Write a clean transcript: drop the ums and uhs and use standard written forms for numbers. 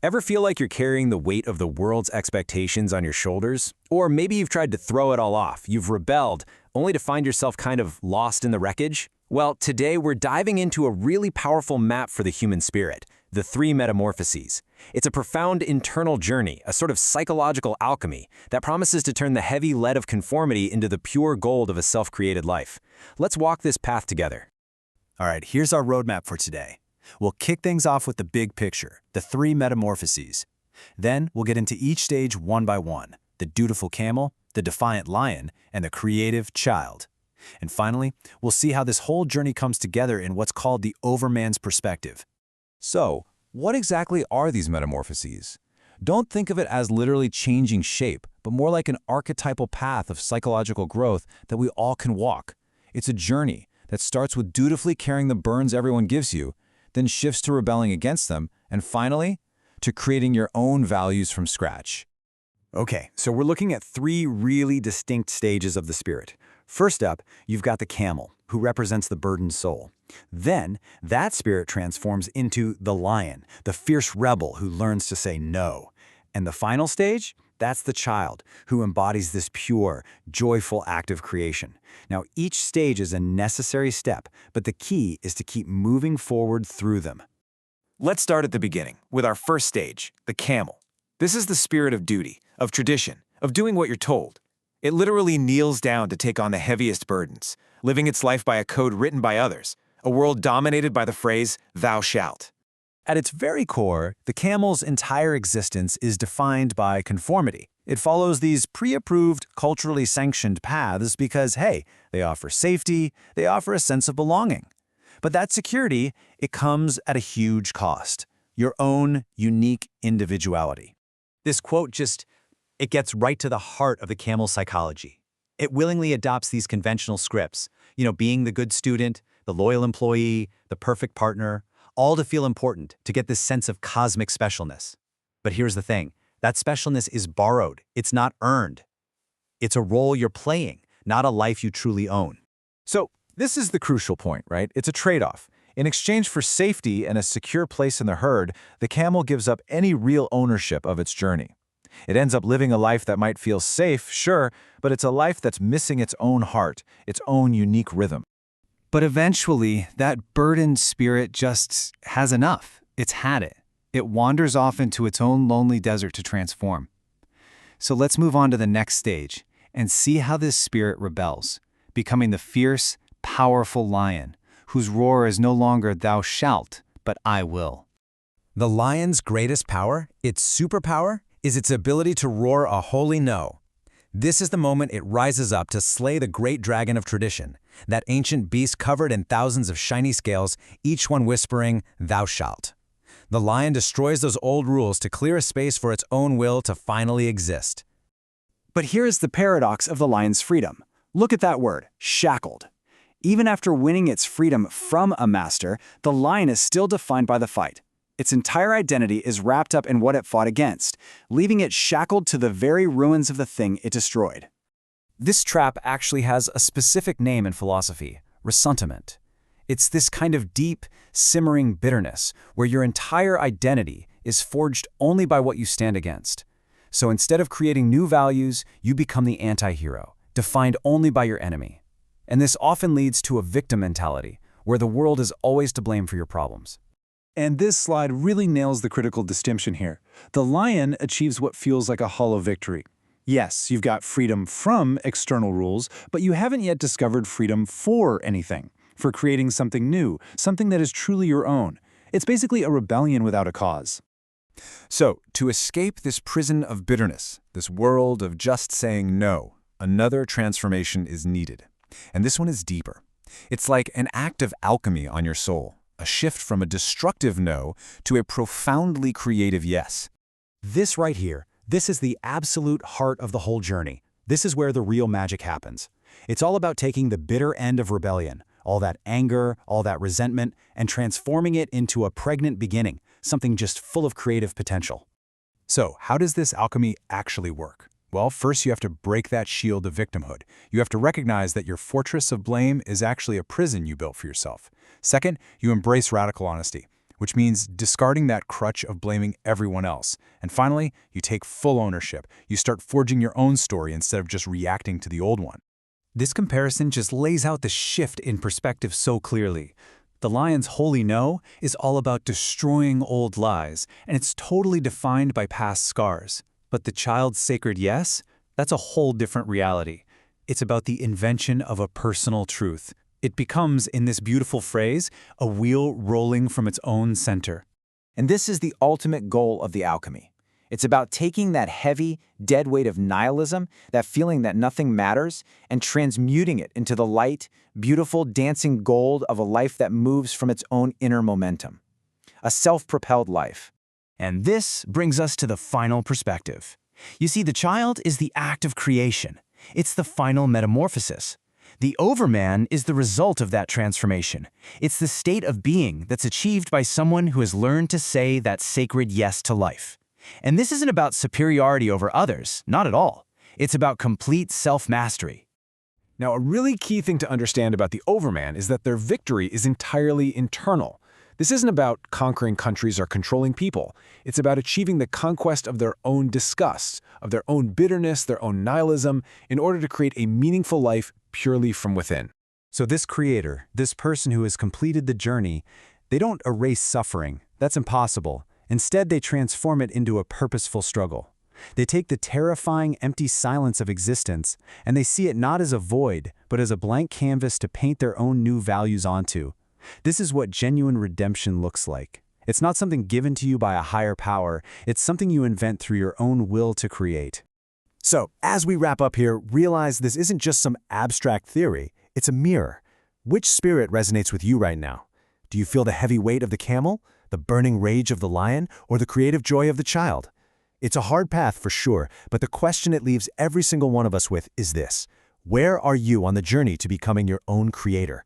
Ever feel like you're carrying the weight of the world's expectations on your shoulders? Or maybe you've tried to throw it all off, you've rebelled, only to find yourself kind of lost in the wreckage? Well, today we're diving into a really powerful map for the human spirit, the three metamorphoses. It's a profound internal journey, a sort of psychological alchemy that promises to turn the heavy lead of conformity into the pure gold of a self-created life. Let's walk this path together. All right, here's our roadmap for today. We'll kick things off with the big picture, the three metamorphoses. Then we'll get into each stage one by one, the dutiful camel, the defiant lion, and the creative child. And finally, we'll see how this whole journey comes together in what's called the Overman's perspective. So, what exactly are these metamorphoses? Don't think of it as literally changing shape, but more like an archetypal path of psychological growth that we all can walk. It's a journey that starts with dutifully carrying the burdens everyone gives you, then shifts to rebelling against them, and finally, to creating your own values from scratch. Okay, so we're looking at three really distinct stages of the spirit. First up, you've got the camel, who represents the burdened soul. Then, that spirit transforms into the lion, the fierce rebel who learns to say no. And the final stage? That's the child, who embodies this pure, joyful act of creation. Now, each stage is a necessary step, but the key is to keep moving forward through them. Let's start at the beginning, with our first stage, the camel. This is the spirit of duty, of tradition, of doing what you're told. It literally kneels down to take on the heaviest burdens, living its life by a code written by others, a world dominated by the phrase, "thou shalt." At its very core, the camel's entire existence is defined by conformity. It follows these pre-approved, culturally sanctioned paths because, hey, they offer safety, they offer a sense of belonging. But that security, it comes at a huge cost, your own unique individuality. This quote it gets right to the heart of the camel's psychology. It willingly adopts these conventional scripts, being the good student, the loyal employee, the perfect partner, all to feel important, to get this sense of cosmic specialness. But here's the thing, that specialness is borrowed, it's not earned. It's a role you're playing, not a life you truly own. So, this is the crucial point, right? It's a trade-off. In exchange for safety and a secure place in the herd, the camel gives up any real ownership of its journey. It ends up living a life that might feel safe, sure, but it's a life that's missing its own heart, its own unique rhythm. But eventually, that burdened spirit just has enough. It's had it. It wanders off into its own lonely desert to transform. So let's move on to the next stage and see how this spirit rebels, becoming the fierce, powerful lion, whose roar is no longer "thou shalt," but "I will." The lion's greatest power, its superpower, is its ability to roar a holy no. This is the moment it rises up to slay the great dragon of tradition, that ancient beast covered in thousands of shiny scales, each one whispering, "thou shalt." The lion destroys those old rules to clear a space for its own will to finally exist. But here's the paradox of the lion's freedom. Look at that word, shackled. Even after winning its freedom from a master, the lion is still defined by the fight. Its entire identity is wrapped up in what it fought against, leaving it shackled to the very ruins of the thing it destroyed. This trap actually has a specific name in philosophy, ressentiment. It's this kind of deep, simmering bitterness where your entire identity is forged only by what you stand against. So instead of creating new values, you become the anti-hero, defined only by your enemy. And this often leads to a victim mentality, where the world is always to blame for your problems. And this slide really nails the critical distinction here. The lion achieves what feels like a hollow victory. Yes, you've got freedom from external rules, but you haven't yet discovered freedom for anything, for creating something new, something that is truly your own. It's basically a rebellion without a cause. So, to escape this prison of bitterness, this world of just saying no, another transformation is needed. And this one is deeper. It's like an act of alchemy on your soul, a shift from a destructive no to a profoundly creative yes. This right here, this is the absolute heart of the whole journey. This is where the real magic happens. It's all about taking the bitter end of rebellion, all that anger, all that resentment, and transforming it into a pregnant beginning, something just full of creative potential. So, how does this alchemy actually work? Well, first you have to break that shield of victimhood. You have to recognize that your fortress of blame is actually a prison you built for yourself. Second, you embrace radical honesty. which means discarding that crutch of blaming everyone else. And finally, you take full ownership. You start forging your own story instead of just reacting to the old one. This comparison just lays out the shift in perspective so clearly. The lion's holy no is all about destroying old lies, and it's totally defined by past scars. But the child's sacred yes? That's a whole different reality. It's about the invention of a personal truth. It becomes, in this beautiful phrase, a wheel rolling from its own center. And this is the ultimate goal of the alchemy. It's about taking that heavy, dead weight of nihilism, that feeling that nothing matters, and transmuting it into the light, beautiful, dancing gold of a life that moves from its own inner momentum. A self-propelled life. And this brings us to the final perspective. You see, the child is the act of creation. It's the final metamorphosis. The Overman is the result of that transformation. It's the state of being that's achieved by someone who has learned to say that sacred yes to life. And this isn't about superiority over others, not at all. It's about complete self-mastery. Now, a really key thing to understand about the Overman is that their victory is entirely internal. This isn't about conquering countries or controlling people. It's about achieving the conquest of their own disgust, of their own bitterness, their own nihilism, in order to create a meaningful life purely from within. So this creator, this person who has completed the journey, they don't erase suffering. That's impossible. Instead, they transform it into a purposeful struggle. They take the terrifying, empty silence of existence, and they see it not as a void, but as a blank canvas to paint their own new values onto. This is what genuine redemption looks like. It's not something given to you by a higher power. It's something you invent through your own will to create. So, as we wrap up here, realize this isn't just some abstract theory. It's a mirror. Which spirit resonates with you right now? Do you feel the heavy weight of the camel, the burning rage of the lion, or the creative joy of the child? It's a hard path for sure, but the question it leaves every single one of us with is this: where are you on the journey to becoming your own creator?